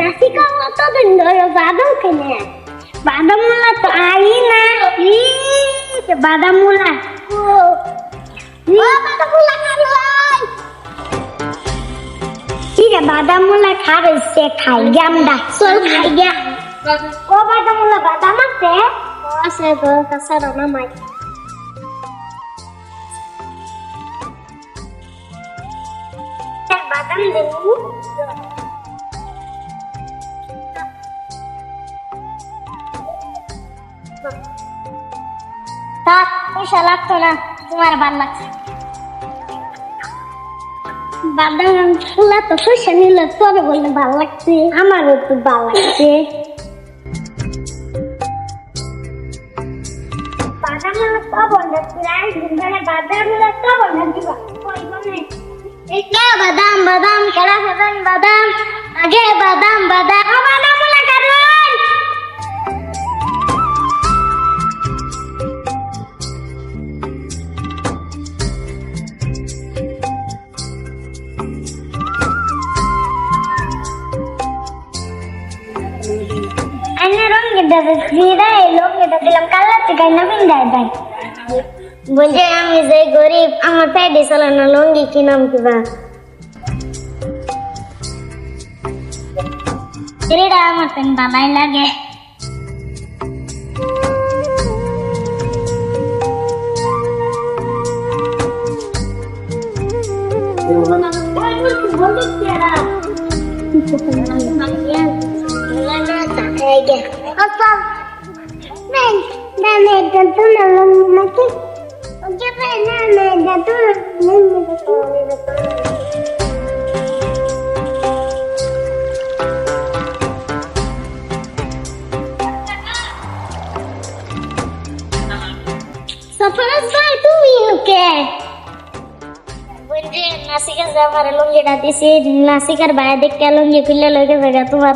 নাসিকা কত দিন ধরে বাদাম খেলে বাদাম মুলা তো আই না বাদাম মুলা ও বাদাম মুলা খাই কি রে বাদাম মুলা খাবে সে খাই গামডা চল খাই গা ও বাদাম মুলা বাদাম আছে তো কাছাড়া না মাই বাদাম দেবো থাক পয়সা লাগতো না তোমার ভালো লাগছে বাদাম ফুলা তো পয়সা নিলে তবে বললে ভালো লাগছে আমারও তো ভালো লাগছে বাদাম তো বললে প্রায় দিনবেলা বাদাম তো বললে দিবা এই কে বাদাম বাদাম কেডা খাবেন বাদাম আগে বাদাম বাদাম বাদাম মুলা কারণ বলছে আমি যে গরিব আমার পেটে চালানো লঙ্গি কিনাম কিবা এটা আমার পেন ভালাই লাগে নাসিকার জামার লুঙ্গিটা দিছি নাসিকার বাইরে দেখে লুঙ্গি খুললে লগে তোমার